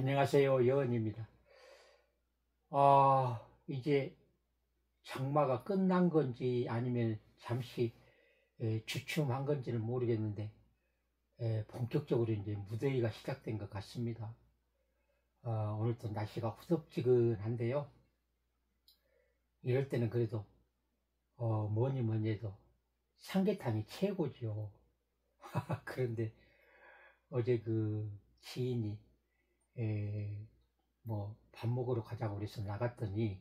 안녕하세요. 여은입니다. 이제 장마가 끝난 건지 아니면 잠시 주춤한 건지는 모르겠는데 본격적으로 이제 무더위가 시작된 것 같습니다. 오늘도 날씨가 후덥지근한데요. 이럴 때는 그래도 뭐니 해도 삼계탕이 최고죠. 그런데 어제 그 지인이 뭐 밥 먹으러 가자고 그래서 나갔더니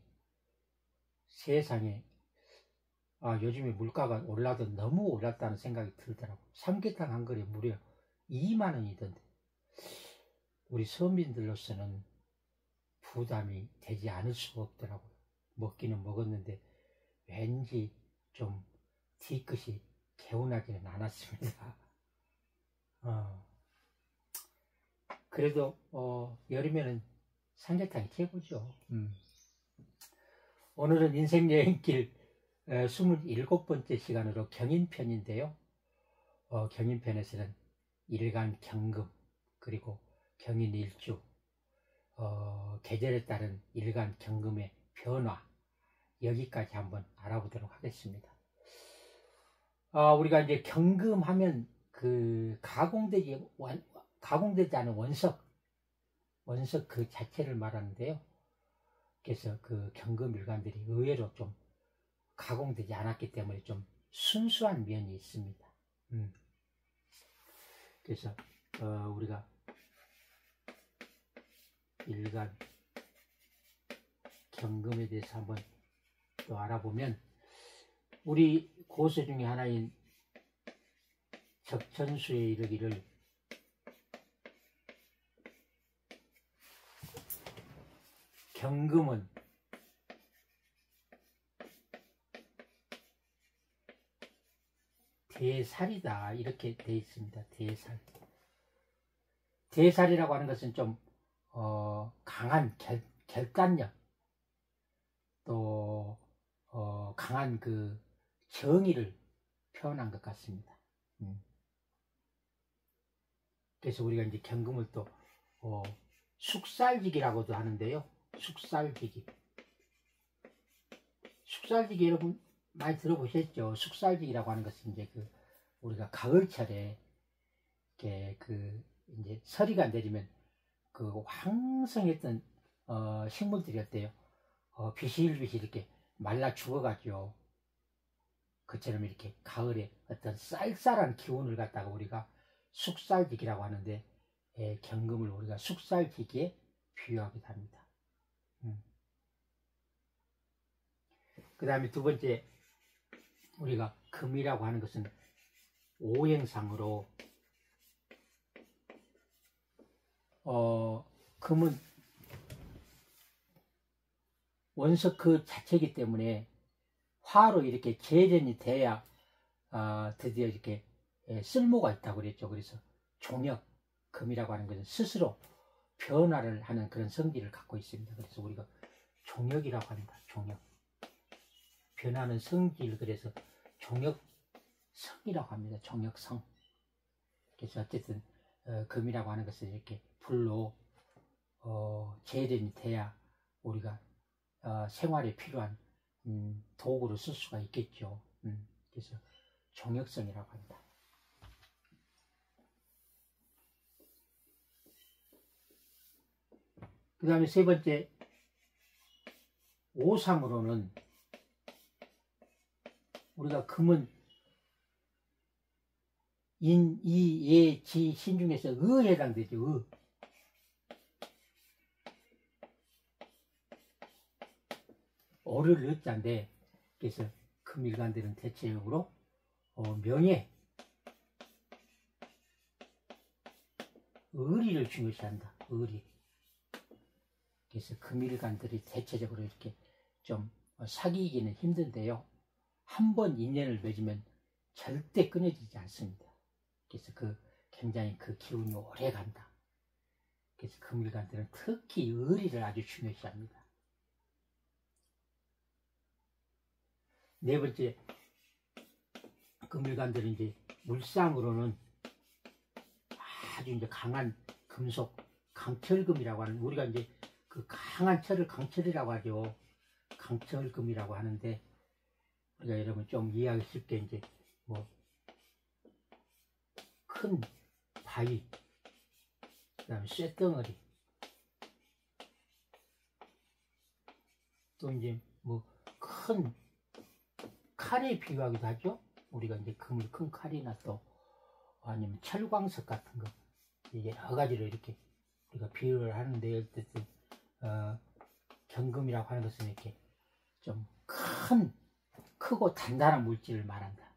세상에 요즘에 물가가 올라도 너무 올랐다는 생각이 들더라고. 삼계탕 한 그릇에 무려 2만 원이던데 우리 서민들로서는 부담이 되지 않을 수가 없더라고요. 먹기는 먹었는데 왠지 좀 뒤끝이 개운하지는 않았습니다. 그래도 여름에는 삼계탕이 최고죠. 오늘은 인생여행길 27번째 시간으로 경인편인데요. 경인편에서는 일간 경금, 그리고 경인일주, 계절에 따른 일간 경금의 변화, 여기까지 한번 알아보도록 하겠습니다. 우리가 이제 경금하면 그 가공되지 않은 원석 그 자체를 말하는데요. 그래서 그 경금 일간들이 의외로 좀 가공되지 않았기 때문에 좀 순수한 면이 있습니다. 그래서 우리가 일간 경금에 대해서 한번 또 알아보면, 우리 고서 중에 하나인 적천수에 이르기를 경금은 대살이다, 이렇게 되어 있습니다. 대살이라고 하는 것은 좀 강한 결단력, 또 강한 그 정의를 표현한 것 같습니다. 그래서 우리가 이제 경금을 또 숙살지기라고도 하는데요. 숙살지기 여러분 많이 들어보셨죠? 숙살지기라고 하는 것은 이제 그 우리가 가을철에 이렇게 이제 서리가 내리면 그 황성했던 식물들이 어때요? 비실비실 이렇게 말라 죽어가지고, 그처럼 이렇게 가을에 어떤 쌀쌀한 기운을 갖다가 우리가 숙살지기라고 하는데, 경금을 우리가 숙살지기에 비유하기도 합니다. 그 다음에 두 번째, 우리가 금이라고 하는 것은 오행상으로 금은 원석 그 자체이기 때문에 화로 이렇게 제련이 돼야 드디어 이렇게 쓸모가 있다고 그랬죠. 그래서 종역, 금이라고 하는 것은 스스로 변화를 하는 그런 성질을 갖고 있습니다. 그래서 우리가 종역이라고 합니다. 종역, 변하는 성질, 그래서 종역성이라고 합니다. 종역성. 그래서 어쨌든 금이라고 하는 것은 이렇게 불로 제련이 돼야 우리가 생활에 필요한 도구로 쓸 수가 있겠죠. 그래서 종역성이라고 합니다. 그 다음에 세 번째, 오상으로는 우리가 금은 인, 이, 예, 지, 신 중에서 의에 해당되죠. 어를 의자인데, 그래서 금일간들은 대체적으로 명예, 의리를 중요시한다. 의리. 그래서 금일간들이 대체적으로 이렇게 좀 사귀기는 힘든데요, 한번 인연을 맺으면 절대 끊어지지 않습니다. 그래서 굉장히 그 기운이 오래 간다. 그래서 금일간들은 특히 의리를 아주 중요시합니다. 네 번째, 금일간들은 이제 물상으로는 아주 이제 강한 금속, 강철금이라고 하는, 우리가 이제 그 강한 철을 강철이라고 하죠. 강철금이라고 하는데, 우리가 여러분 좀 이해하기 쉽게 이제 뭐 큰 바위, 그 다음에 쇳덩어리, 또 이제 뭐 큰 칼에 비유하기도 하죠. 우리가 이제 금을 큰 칼이나 또 아니면 철광석 같은 거, 여러 가지로 이렇게 우리가 비유를 하는데, 어쨌든 경금이라고 하는 것은 이렇게 좀 크고 단단한 물질을 말한다.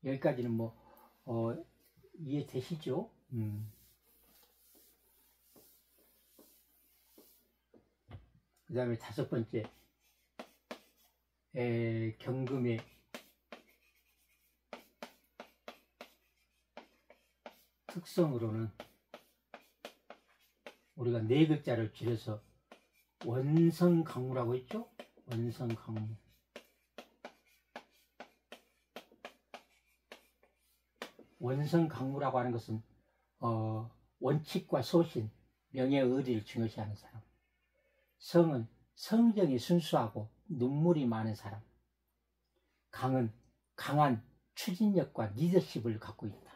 여기까지는 뭐 이해되시죠? 그 다음에 5번째, 경금의 특성으로는 우리가 4글자를 줄여서 원성강무라고 했죠? 원성강무. 원성강무라고 하는 것은 원칙과 소신, 명예, 의리를 중요시하는 사람. 성은 성정이 순수하고 눈물이 많은 사람. 강은 강한 추진력과 리더십을 갖고 있다.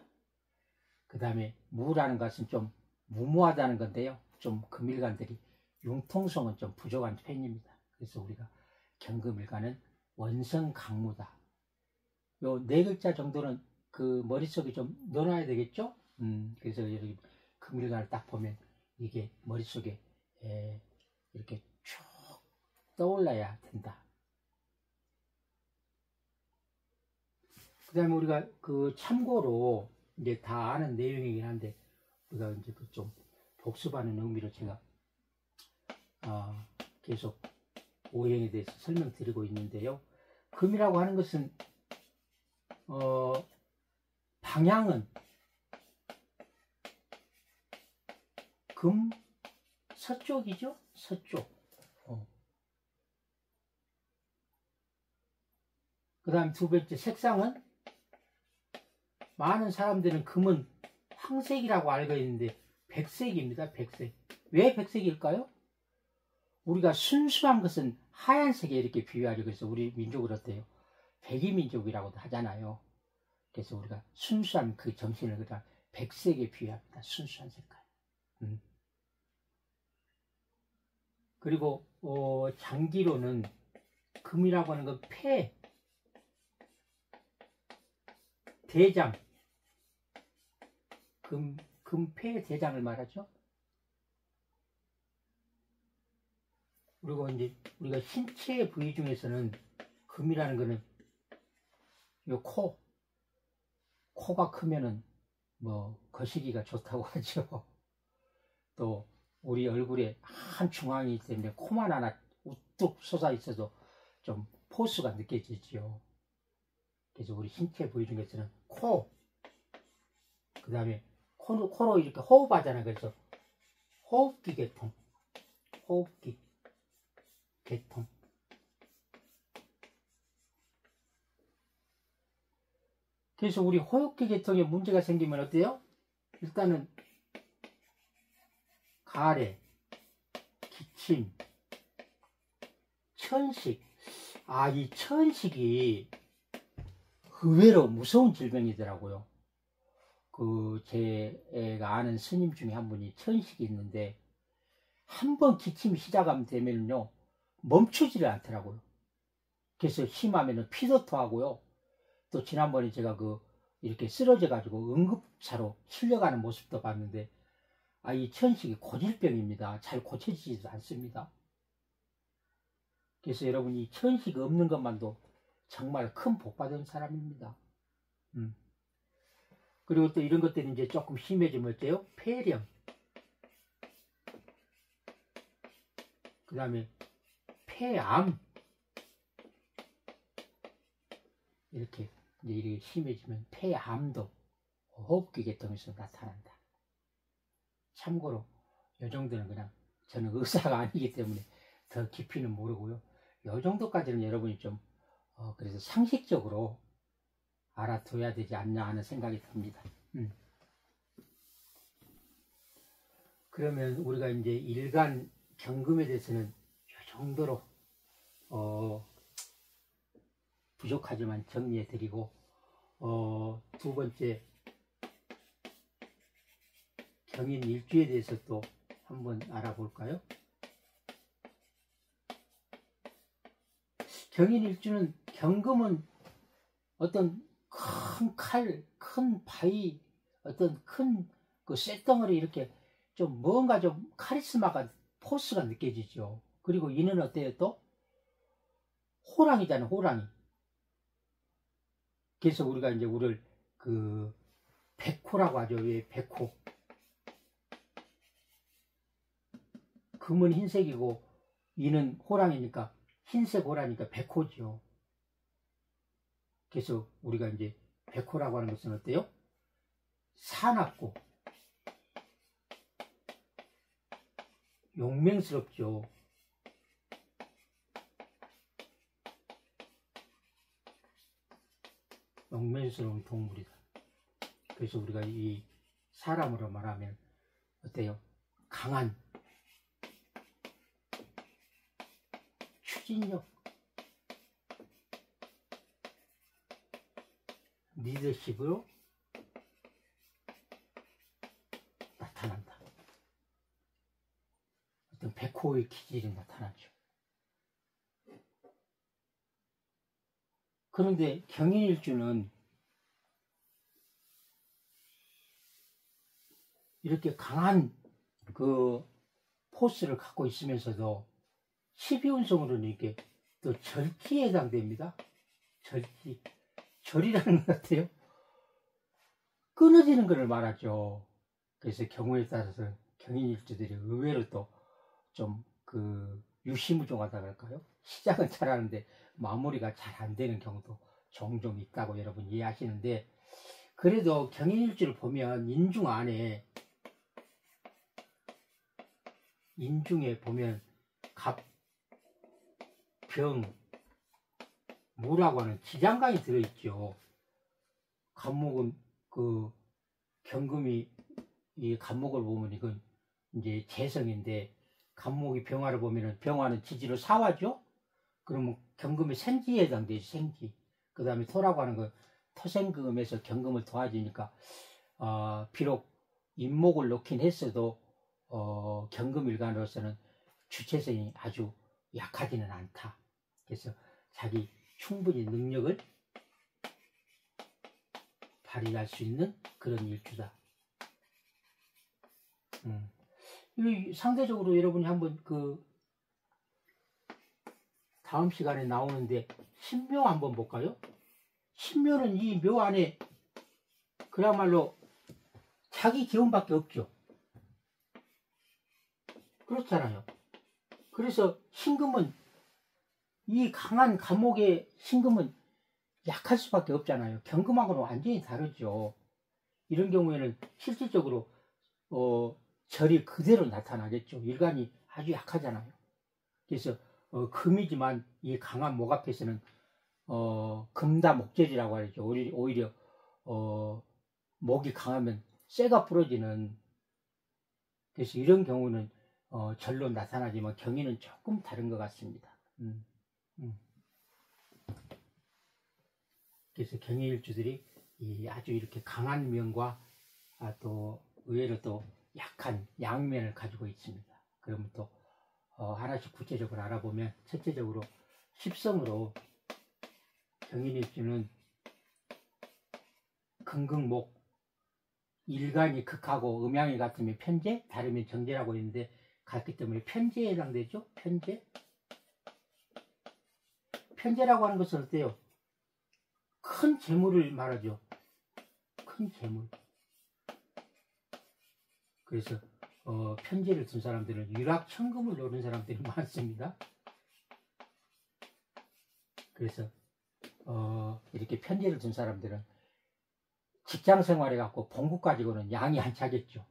그 다음에 무라는 것은 좀 무모하다는 건데요, 좀 금일간들이 융통성은 좀 부족한 편입니다. 그래서 우리가 경금일간은 원성강무다. 요 4글자 정도는 그 머릿속에 좀 넣어놔야 되겠죠? 그래서 여기 금일간을 딱 보면 이게 머릿속에 이렇게 쭉 떠올라야 된다. 그 다음에 우리가 그 참고로 이제 다 아는 내용이긴 한데, 우리가 이제 그 좀 복습하는 의미로 제가 계속 오행에 대해서 설명드리고 있는데요. 금이라고 하는 것은 방향은 금 서쪽이죠. 서쪽. 그 다음 2번째, 색상은 많은 사람들은 금은 황색이라고 알고 있는데 백색입니다. 백색. 왜 백색일까요? 우리가 순수한 것은 하얀색에 이렇게 비유하려고 해서 우리 민족을 어때요? 백이민족이라고도 하잖아요. 그래서 우리가 순수한 그 정신을 그다 백색에 비유합니다. 순수한 색깔. 그리고 장기로는 금이라고 하는 건 폐, 대장, 금폐 대장을 말하죠. 그리고 이제 우리가 신체 부위 중에서는 금이라는 거는 요 코가 크면은 뭐 거시기가 좋다고 하죠. 또 우리 얼굴에 한 중앙이 있기 때문에 코만 하나 우뚝 솟아 있어도 좀 포스가 느껴지죠. 그래서 우리 신체 부위 중에서는 코, 그 다음에 코로 이렇게 호흡하잖아요. 그래서 호흡기 계통, 호흡기 계통. 그래서 우리 호흡기 계통에 문제가 생기면 어때요? 일단은 가래, 기침, 천식. 이 천식이 의외로 무서운 질병이더라고요. 제가 아는 스님 중에 한 분이 천식이 있는데, 한번 기침이 시작하면 되면요, 멈추지를 않더라고요. 그래서 심하면은 피도 토하고요. 또 지난번에 제가 이렇게 쓰러져 가지고 응급차로 실려가는 모습도 봤는데, 이 천식이 고질병입니다. 잘 고쳐지지도 않습니다. 그래서 여러분, 이 천식이 없는 것만도 정말 큰 복 받은 사람입니다. 그리고 또 이런 것들이 이제 조금 심해지면 어때요? 폐렴, 그 다음에 폐암, 이렇게 심해지면 폐암도 호흡기 계통에서 나타난다. 참고로 이 정도는 그냥 저는 의사가 아니기 때문에 더 깊이는 모르고요. 이 정도까지는 여러분이 좀 그래서 상식적으로 알아둬야 되지 않나 하는 생각이 듭니다. 그러면 우리가 이제 일간 경금에 대해서는 이 정도로 부족하지만 정리해 드리고, 두 번째 경인 일주에 대해서 또 한번 알아볼까요? 경인 일주는 경금은 어떤 큰 칼, 큰 바위, 어떤 큰 그 쇳덩어리 이렇게 좀 뭔가 좀 카리스마가 포스가 느껴지죠. 그리고 이는 어때요? 또 호랑이잖아, 호랑이. 그래서 우리가 이제 우리를 그 백호라고 하죠. 왜 백호? 금은 흰색이고 이는 호랑이니까 흰색 호랑이니까 백호죠. 그래서 우리가 이제 백호라고 하는 것은 어때요? 사납고 용맹스럽죠. 용맹스러운 동물이다. 그래서 우리가 이 사람으로 말하면 어때요? 강한 추진력, 리더십으로 나타난다. 어떤 백호의 기질이 나타나죠. 그런데 경인일주는 이렇게 강한 그 포스를 갖고 있으면서도 12운성으로는 이렇게 또 절기에 해당됩니다. 절기. 절이라는 것 같아요. 끊어지는 것을 말하죠. 그래서 경우에 따라서 경인일주들이 의외로 또 좀 그 유시무종하다 할까요? 시작은 잘하는데 마무리가 잘 안 되는 경우도 종종 있다고 여러분 이해하시는데, 그래도 경인일주를 보면 인중에 보면 갑, 병, 무라고 하는 지장간이 들어있죠. 갑목은 그 경금이 이 갑목을 보면 이건 이제 재성인데, 갑목이 병화를 보면은 병화는 지지로 사화죠. 그러면 경금이 생지에 해당되지. 생지. 그 다음에 토라고 하는 건 토생금에서 경금을 도와주니까 비록 임목을 놓긴 했어도 경금일간으로서는 주체성이 아주 약하지는 않다. 그래서 자기 충분히 능력을 발휘할 수 있는 그런 일주다. 상대적으로 여러분이 한번 그 다음 시간에 나오는데 신묘 한번 볼까요? 신묘는 이 묘 안에 그야말로 자기 기운밖에 없죠. 그렇잖아요. 그래서 신금은 이 강한 감옥의 신금은 약할 수밖에 없잖아요. 경금하고는 완전히 다르죠. 이런 경우에는 실질적으로 절이 그대로 나타나겠죠. 일간이 아주 약하잖아요. 그래서 금이지만 이 강한 목 앞에서는 금다목절이라고 하죠. 오히려 목이 강하면 쇠가 부러지는. 그래서 이런 경우는 절로 나타나지만 경위는 조금 다른 것 같습니다. 그래서 경위일주들이 아주 이렇게 강한 면과 또 의외로 또 약한 양면을 가지고 있습니다. 그러면 또 하나씩 구체적으로 알아보면, 첫째적으로 십성으로 경인일주는 금극목, 일간이 극하고 음양이 같으면 편재, 다르면 정재라고 있는데 같기 때문에 편재에 해당되죠. 편재라고 하는 것은 어때요? 큰 재물을 말하죠. 큰 재물. 그래서 편재를 둔 사람들은 유락천금을 노는 사람들이 많습니다. 그래서 이렇게 편재를 둔 사람들은 직장 생활해 갖고 봉급 가지고는 양이 안 차겠죠.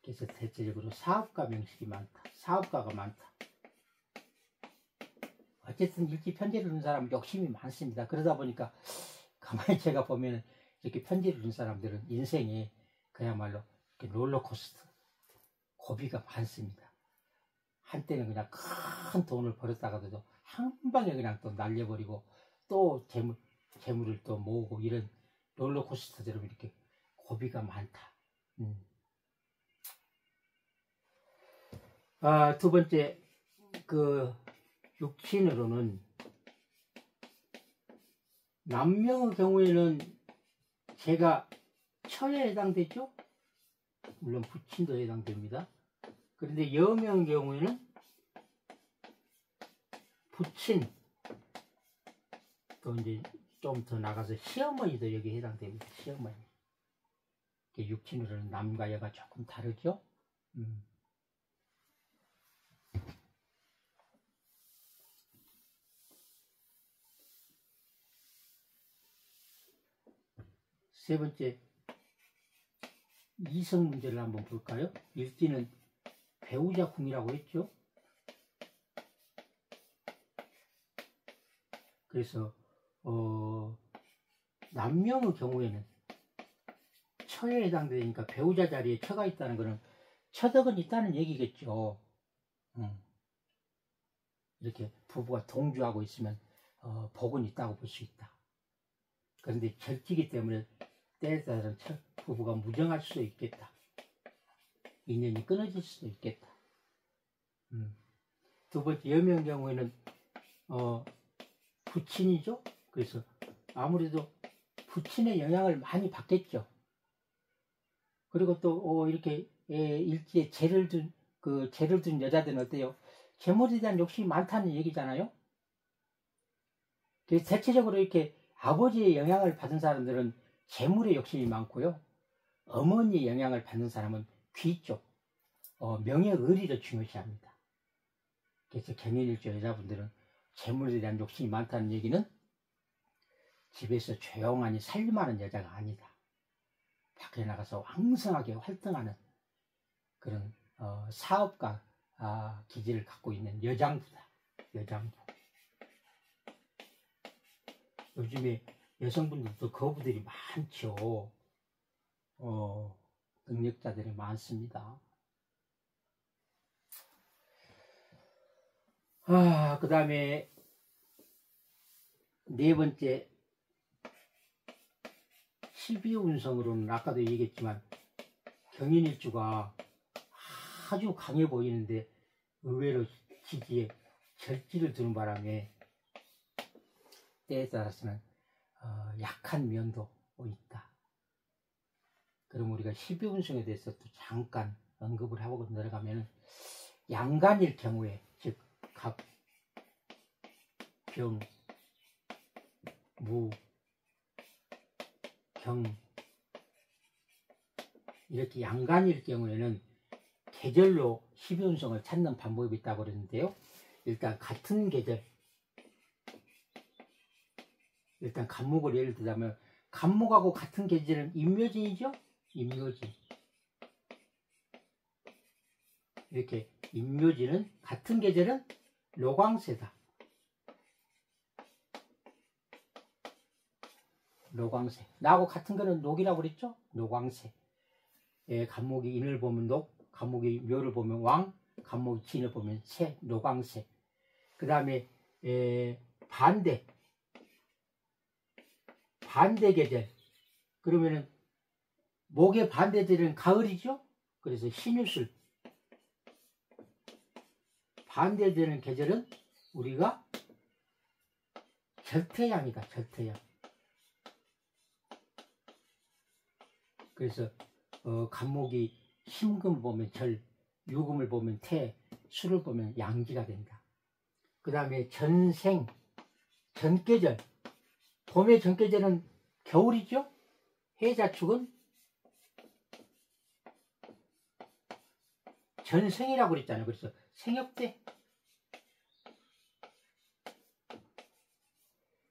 그래서 대체적으로 사업가 명식이 많다. 사업가가 많다. 어쨌든 일찍 편재를 둔 사람은 욕심이 많습니다. 그러다 보니까 가만히 제가 보면 이렇게 편재를 둔 사람들은 인생에 그야말로 롤러코스터, 고비가 많습니다. 한때는 그냥 큰 돈을 벌었다가도 한 방에 그냥 또 날려버리고 또 재물을 또 모으고 이런 롤러코스터처럼 이렇게 고비가 많다. 두 번째, 육친으로는 남명의 경우에는 제가 처에 해당되죠. 물론 부친도 해당됩니다. 그런데 여명의 경우에는 부친, 또 이제 좀 더 나가서 시어머니도 여기 해당됩니다. 시어머니. 육친으로는 남과 여가 조금 다르죠. 세 번째, 이성 문제를 한번 볼까요? 일지는 배우자 궁이라고 했죠. 그래서 남명의 경우에는 처에 해당되니까 배우자 자리에 처가 있다는 것은 처덕은 있다는 얘기겠죠. 이렇게 부부가 동주하고 있으면 복은 있다고 볼 수 있다. 그런데 절지기 때문에 때에 따라서 부부가 무정할 수도 있겠다. 인연이 끊어질 수도 있겠다. 두 번째, 여명 경우에는 부친이죠. 그래서 아무래도 부친의 영향을 많이 받겠죠. 그리고 또 이렇게 일지에 재를 둔 여자들은 어때요? 재물에 대한 욕심이 많다는 얘기잖아요. 그래서 대체적으로 이렇게 아버지의 영향을 받은 사람들은 재물에 욕심이 많고요. 어머니의 영향을 받는 사람은 귀 쪽, 명예의리를 중요시합니다. 그래서 경연일주 여자분들은 재물에 대한 욕심이 많다는 얘기는 집에서 조용하니 살림하는 여자가 아니다. 밖에 나가서 왕성하게 활동하는 그런 사업가 기질을 갖고 있는 여장부다. 여장부. 요즘에 여성분들도 거부들이 많죠. 능력자들이 많습니다. 그 다음에 네 번째, 12운성으로는 아까도 얘기했지만 경인일주가 아주 강해 보이는데 의외로 지지에 절지를 두는 바람에 때에 따라서는 약한 면도 있다. 그럼 우리가 12운성에 대해서 또 잠깐 언급을 하고 내려가면 양간일 경우에, 즉 갑, 병, 무, 경, 이렇게 양간일 경우에는 계절로 12운성을 찾는 방법이 있다고 그러는데요. 일단 같은 계절, 일단 간목을 예를 들자면 간목하고 같은 계절은 임묘진이죠. 임묘진. 이렇게 임묘진은 같은 계절은 로광세다. 로광세. 나하고 같은 거는 녹이라고 그랬죠. 노광세. 간목이 인을 보면 녹, 간목이 묘를 보면 왕, 간목이 진을 보면 세, 노광세. 그 다음에 반대 계절. 그러면은 목의 반대 계절은 가을이죠. 그래서 신유술. 반대되는 계절은 우리가 절태양이다. 절태양. 그래서 간목이 심금을 보면 절, 유금을 보면 태, 수를 보면 양지가 된다. 그 다음에 전생, 전계절. 봄의 전계절은 겨울이죠. 해자축은 전생이라고 그랬잖아요. 그래서 생엽대.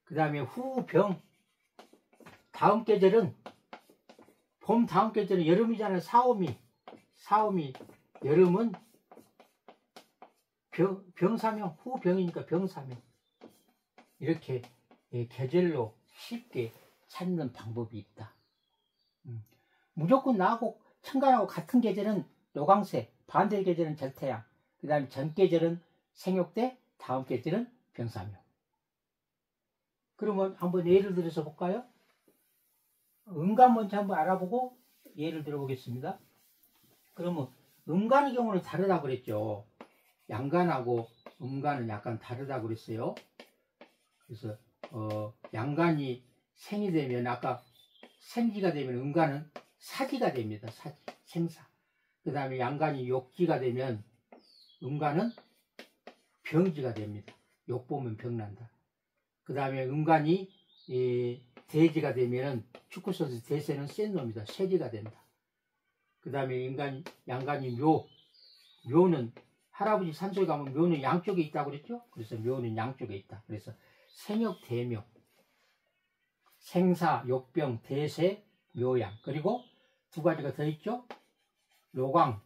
그 다음에 후병. 다음 계절은 봄 다음 계절은 여름이잖아요. 사오미. 여름은 병사명. 후병이니까 병사명. 이렇게 계절로 쉽게 찾는 방법이 있다. 무조건 나하고 천간하고 같은 계절은 노광세. 반대 계절은 절태양, 그 다음에 전 계절은 생욕대, 다음 계절은 병사묘. 그러면 한번 예를 들어서 볼까요? 음간 먼저 한번 알아보고 예를 들어보겠습니다. 그러면 음간의 경우는 다르다고 그랬죠. 양간하고 음간은 약간 다르다고 그랬어요. 그래서 양간이 생이 되면 아까 생지가 되면 음간은 사지가 됩니다. 사지, 생사. 그 다음에 양간이 욕지가 되면 음간은 병지가 됩니다. 욕 보면 병난다. 그 다음에 음간이 대지가 되면 축구선수 대세는 센 놈이다. 쇠지가 된다. 그 다음에 양간이 묘는 할아버지 산소에 가면 묘는 양쪽에 있다고 그랬죠? 그래서 묘는 양쪽에 있다. 그래서 생욕, 대묘, 생사, 욕병, 대세, 묘양. 그리고 두 가지가 더 있죠? 로광,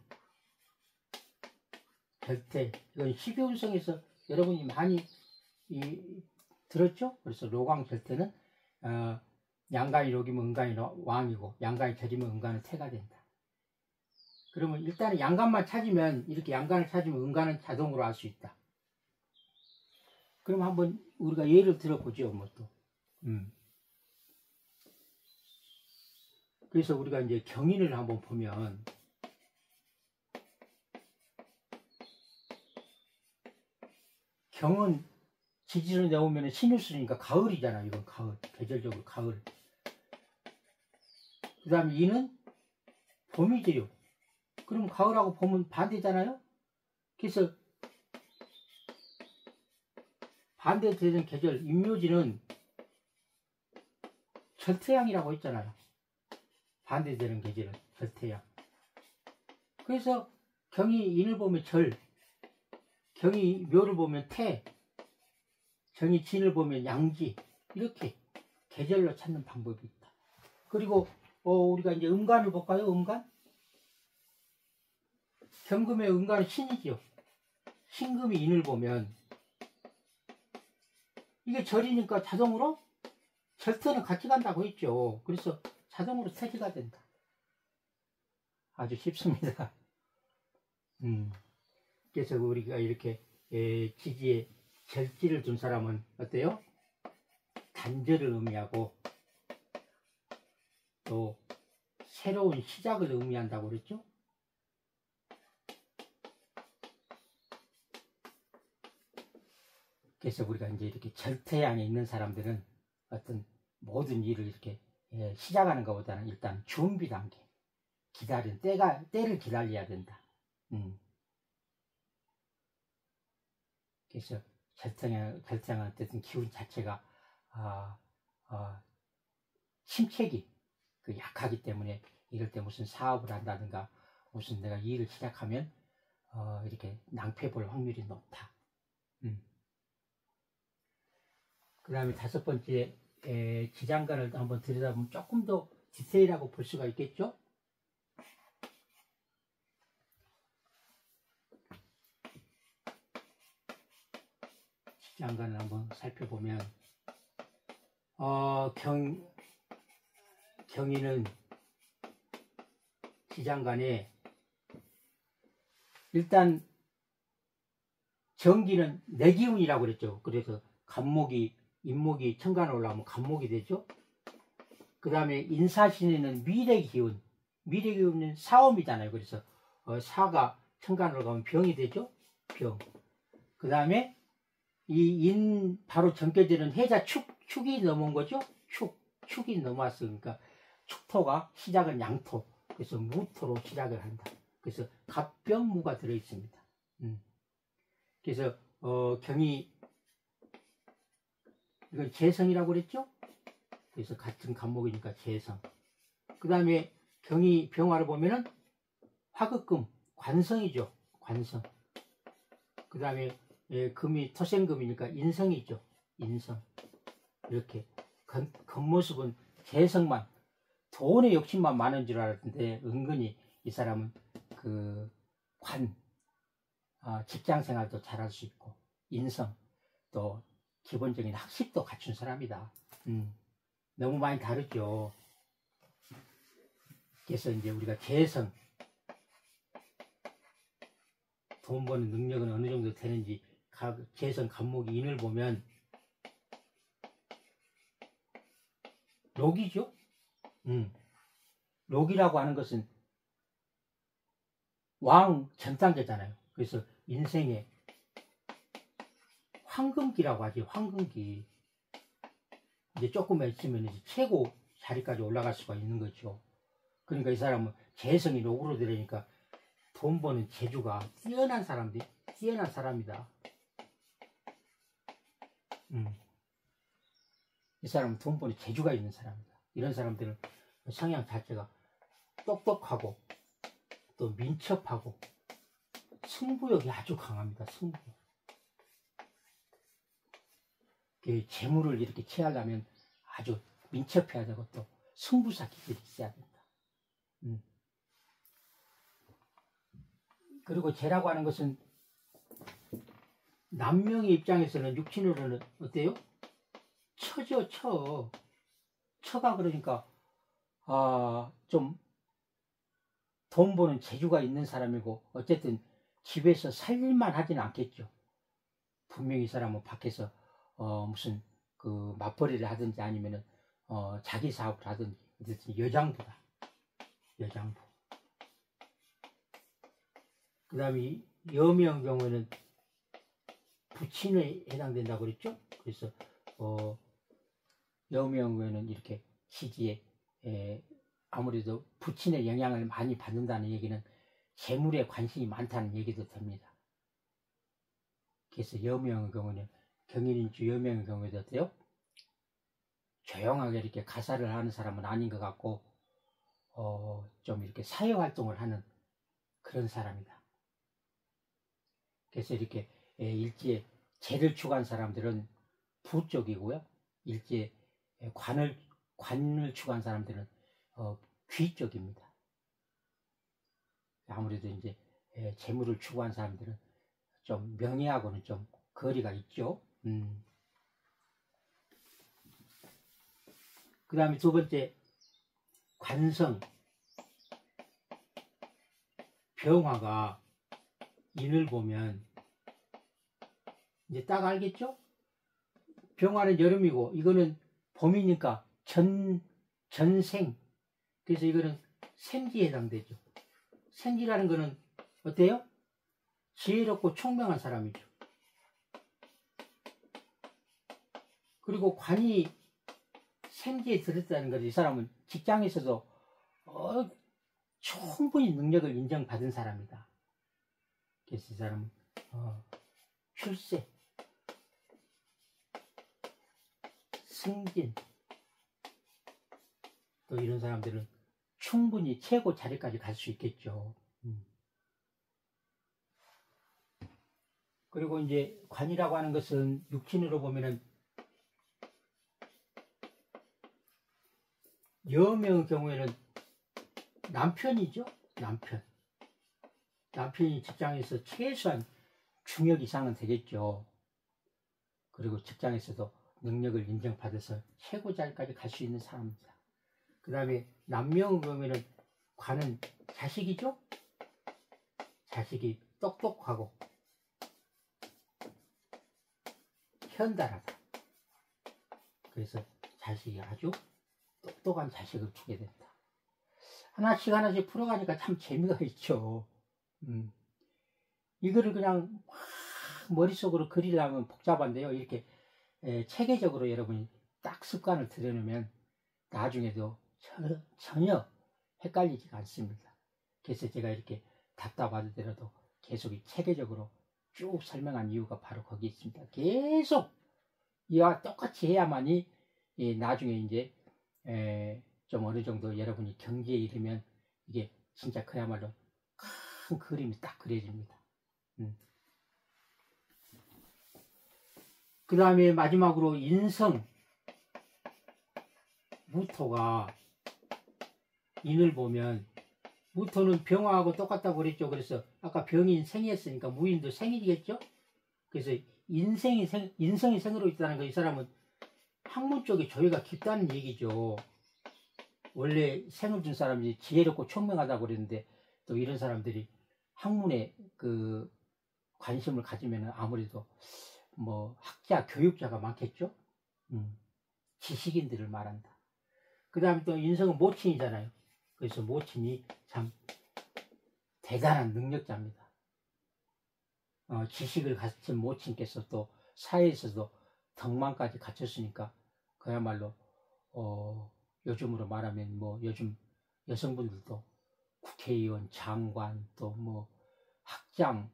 절태. 이건 12운성에서 여러분이 많이 들었죠? 그래서 로광, 절태는 양간이 록이면 음간이 왕이고 양간이 절이면 음간은 태가 된다. 그러면 일단은 양간만 찾으면 이렇게 양간을 찾으면 음간은 자동으로 알 수 있다. 그럼 한번 우리가 예를 들어보죠. 뭐 또. 그래서 우리가 이제 경인을 한번 보면 경은 지지를 내오면 신유술이니까 가을이잖아. 이건 가을. 계절적으로 가을. 그 다음에 이는 봄이지요. 그럼 가을하고 봄은 반대잖아요. 그래서 반대되는 계절 인묘지는 절태양이라고 했잖아요. 반대되는 계절은 절태양. 그래서 경이 인을 보면 절, 경이 묘를 보면 태, 경이 진을 보면 양지. 이렇게 계절로 찾는 방법이 있다. 그리고 우리가 이제 음간을 볼까요? 음간? 경금의 음간은 신이죠. 신금이 인을 보면 이게 절이니까 자동으로 절태는 같이 간다고 했죠. 그래서 자동으로 태지가 된다. 아주 쉽습니다. 그래서 우리가 이렇게 지지에 절지를 둔 사람은 어때요? 단절을 의미하고 또 새로운 시작을 의미한다고 그랬죠. 그래서 우리가 이제 이렇게 절태양에 있는 사람들은 어떤 모든 일을 이렇게 시작하는 것보다는 일단 준비 단계, 때를 기다려야 된다. 그래서 절태양한테는 기운 자체가 침체기 약하기 때문에 이럴 때 무슨 사업을 한다든가 무슨 내가 일을 시작하면 이렇게 낭패 볼 확률이 높다. 그 다음에 다섯 번째 지장간을 한번 들여다보면 조금 더 디테일하고 볼 수가 있겠죠. 지장간을 한번 살펴보면 경인은 지장간에 일단 정기는 내기운이라고 그랬죠. 그래서 인목이 천간에 올라오면 간목이 되죠. 그 다음에 인사신에는 미래기운, 미래기운은 사옴이잖아요. 그래서 사가 천간으로 가면 병이 되죠. 병. 그 다음에 이 바로 전겨지는 해자 축이 넘은 거죠. 축이 넘어왔으니까 축토가 시작은 양토. 그래서 무토로 시작을 한다. 그래서 갑병무가 들어있습니다. 그래서 경이 이건 재성이라고 그랬죠? 그래서 같은 간목이니까 재성. 그 다음에 경이 병화를 보면은 화극금, 관성이죠. 관성. 그 다음에 금이 토생금이니까 인성이죠. 인성. 이렇게 겉모습은 재성만, 돈의 욕심만 많은 줄 알았는데 은근히 이 사람은 직장 생활도 잘할 수 있고 인성 또 기본적인 학식도 갖춘 사람이다. 너무 많이 다르죠. 그래서 이제 우리가 재성, 돈 버는 능력은 어느 정도 되는지 재선 간목이 인을 보면 록이죠. 록이라고 하는 것은 왕 전단계잖아요. 그래서 인생에 황금기라고 하지. 황금기. 이제 조금만 있으면 이제 최고 자리까지 올라갈 수가 있는 거죠. 그러니까 이 사람은 재성이 록으로 들으니까 돈 버는 재주가 뛰어난 사람이다. 이 사람은 돈 버는 재주가 있는 사람이다. 이런 사람들은 성향 자체가 똑똑하고 또 민첩하고 승부욕이 아주 강합니다. 승부욕. 재물을 이렇게 취하려면 아주 민첩해야 되고 또 승부사 기질이 있어야 된다. 그리고 재라고 하는 것은 남명의 입장에서는 육친으로는 어때요? 처죠, 처. 처가 그러니까 좀 돈 버는 재주가 있는 사람이고 어쨌든 집에서 살일만 하지는 않겠죠. 분명히 이 사람은 밖에서 무슨 그 맞벌이를 하든지 아니면은 자기 사업을 하든지 어쨌든 여장부다. 여장부. 그 다음에 여명 경우에는 부친에 해당된다고 그랬죠. 그래서 여명에는 이렇게 시지에 아무래도 부친의 영향을 많이 받는다는 얘기는 재물에 관심이 많다는 얘기도 됩니다. 그래서 여명의 경우는 경인인주 여명의 경우에도 어때요? 조용하게 이렇게 가사를 하는 사람은 아닌 것 같고 좀 이렇게 사회활동을 하는 그런 사람이다. 그래서 이렇게 일지에 재를 추구한 사람들은 부 쪽이고요. 일지에 관을 추구한 사람들은 귀 쪽입니다. 아무래도 이제 재물을 추구한 사람들은 좀 명예하고는 좀 거리가 있죠. 그 다음에 두 번째 관성. 병화가 인을 보면 이제 딱 알겠죠? 병화는 여름이고 이거는 봄이니까 전생. 그래서 이거는 생지에 해당되죠. 생지라는 거는 어때요? 지혜롭고 총명한 사람이죠. 그리고 관이 생지에 들었다는 것은 이 사람은 직장에서도 충분히 능력을 인정받은 사람이다. 그래서 이 사람은 출세, 승진, 또 이런 사람들은 충분히 최고 자리까지 갈 수 있겠죠. 그리고 이제 관이라고 하는 것은 육친으로 보면은 여명의 경우에는 남편이죠. 남편이 직장에서 최소한 중역 이상은 되겠죠. 그리고 직장에서도 능력을 인정받아서 최고 자리까지 갈 수 있는 사람입니다. 그 다음에 남명의 경우에는 관은 자식이죠. 자식이 똑똑하고 현달하다. 그래서 자식이 아주 똑똑한 자식을 주게 된다. 하나씩 풀어가니까 참 재미가 있죠. 이거를 그냥 막 머릿속으로 그리려면 복잡한데요. 이렇게 체계적으로 여러분이 딱 습관을 들여놓으면 나중에도 전혀 헷갈리지가 않습니다. 그래서 제가 이렇게 답답하더라도 계속 체계적으로 쭉 설명한 이유가 바로 거기 있습니다. 계속 이와 똑같이 해야만이 나중에 이제 좀 어느 정도 여러분이 경지에 이르면 이게 진짜 그야말로 큰 그림이 딱 그려집니다. 그 다음에 마지막으로 인성. 무토가 인을 보면 무토는 병화하고 똑같다고 그랬죠. 그래서 아까 병인 생이었으니까 무인도 생이겠죠. 그래서 인성이 생으로 있다는 거, 이 사람은 학문 쪽에 조예가 깊다는 얘기죠. 원래 생을 준 사람이 지혜롭고 총명하다고 그랬는데 또 이런 사람들이 학문에 그 관심을 가지면 아무래도 뭐 학자, 교육자가 많겠죠. 지식인들을 말한다. 그 다음에 또 인성은 모친이잖아요. 그래서 모친이 참 대단한 능력자입니다. 지식을 가진 모친께서 또 사회에서도 덕망까지 갖췄으니까 그야말로 요즘으로 말하면 뭐 요즘 여성분들도 국회의원, 장관, 또 뭐 학장,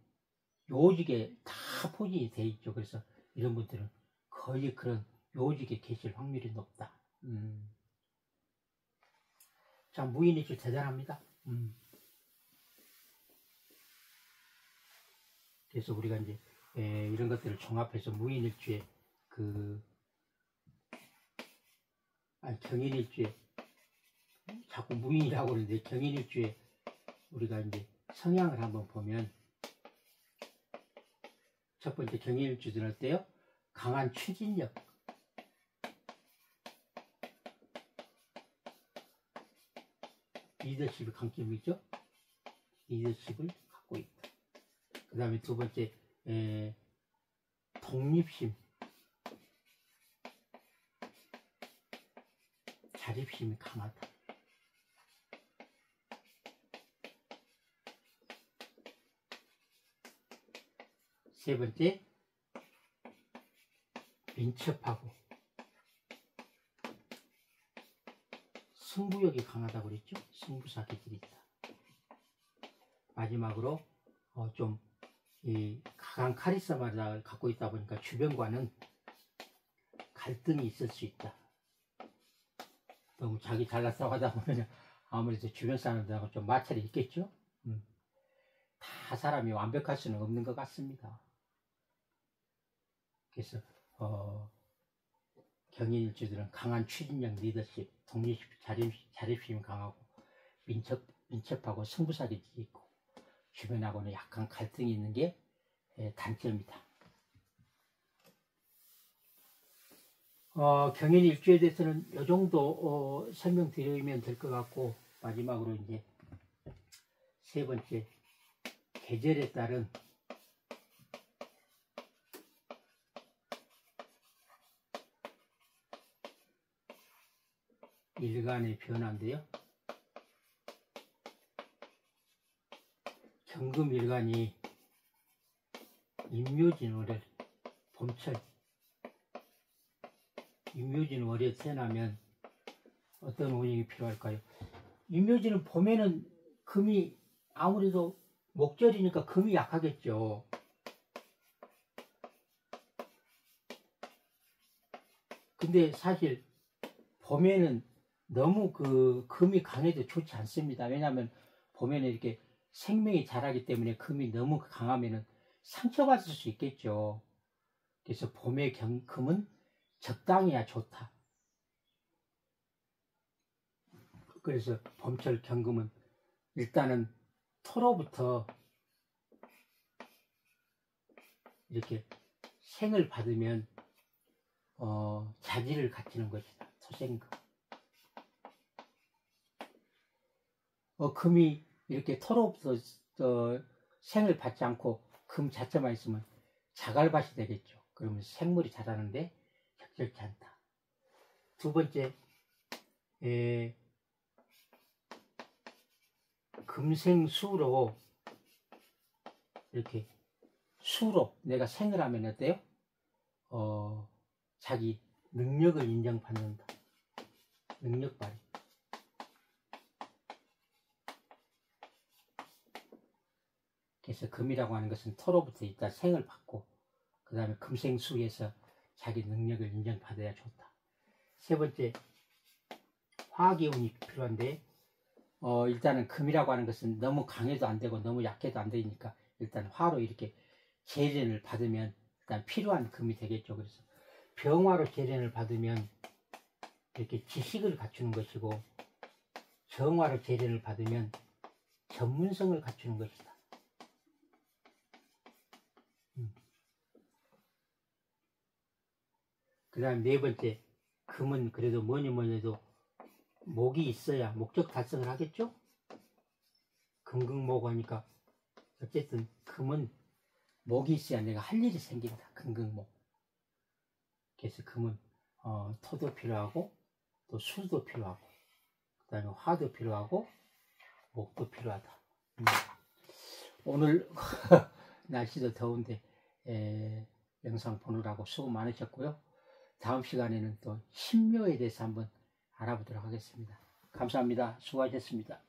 요직에 다 포진이 돼 있죠. 그래서 이런 분들은 거의 그런 요직에 계실 확률이 높다. 참 무인일주 대단합니다. 그래서 우리가 이제 이런 것들을 종합해서 무인일주에 경인일주에 자꾸 무인이라고 그러는데 경인일주에 우리가 이제 성향을 한번 보면 첫 번째 경인일주는 어때요? 강한 추진력, 리더십의 강점이죠. 리더십을 갖고 있다. 그 다음에 두 번째 독립심, 자립심이 강하다. 세 번째 민첩하고 승부욕이 강하다고 그랬죠. 승부사 기질이 있다. 마지막으로 좀 강한 카리스마를 갖고 있다 보니까 주변과는 갈등이 있을 수 있다. 너무 자기 잘났다고 하다 보면 아무래도 주변 사람들하고 좀 마찰이 있겠죠. 다 사람이 완벽할 수는 없는 것 같습니다. 그래서 경인일주들은 강한 추진력, 리더십, 독립심, 자립심이 강하고 민첩하고 승부사 기질이 있고 주변하고는 약간 갈등이 있는 게 단점이다. 경인일주에 대해서는 이 정도 설명드리면 될 것 같고, 마지막으로 이제 세 번째 계절에 따른 일간의 변화인데요. 경금일간이 임묘진월을 봄철 임묘진월에 태어나면 어떤 운영이 필요할까요? 임묘진은 봄에는 금이 아무래도 목절이니까 금이 약하겠죠. 근데 사실 봄에는 너무 금이 강해도 좋지 않습니다. 왜냐하면 봄에는 이렇게 생명이 자라기 때문에 금이 너무 강하면 상처받을 수 있겠죠. 그래서 봄의 금은 적당해야 좋다. 그래서 봄철 경금은 일단은 토로부터 이렇게 생을 받으면 자질을 갖추는 것이다. 토생금. 금이 이렇게 토로부터 생을 받지 않고 금 자체만 있으면 자갈밭이 되겠죠. 그러면 생물이 자라는데 적절치 않다. 두 번째, 금생수로 이렇게 수로 내가 생을 하면 어때요? 자기 능력을 인정받는다. 능력 발휘. 그래서 금이라고 하는 것은 토로부터 일단 생을 받고 그 다음에 금생수에서 자기 능력을 인정받아야 좋다. 세 번째, 화기운이 필요한데 일단은 금이라고 하는 것은 너무 강해도 안 되고 너무 약해도 안 되니까 일단 화로 이렇게 제련을 받으면 일단 필요한 금이 되겠죠. 그래서 병화로 제련을 받으면 이렇게 지식을 갖추는 것이고 정화로 제련을 받으면 전문성을 갖추는 것이다. 그 다음 네 번째, 금은 그래도 뭐니 해도 목이 있어야 목적 달성을 하겠죠? 금극목 하니까 어쨌든 금은 목이 있어야 내가 할 일이 생긴다. 근근목. 그래서 금은 토도 필요하고 또 수도 필요하고 그 다음에 화도 필요하고 목도 필요하다. 오늘 날씨도 더운데 영상 보느라고 수고 많으셨고요. 다음 시간에는 또 신묘에 대해서 한번 알아보도록 하겠습니다. 감사합니다. 수고하셨습니다.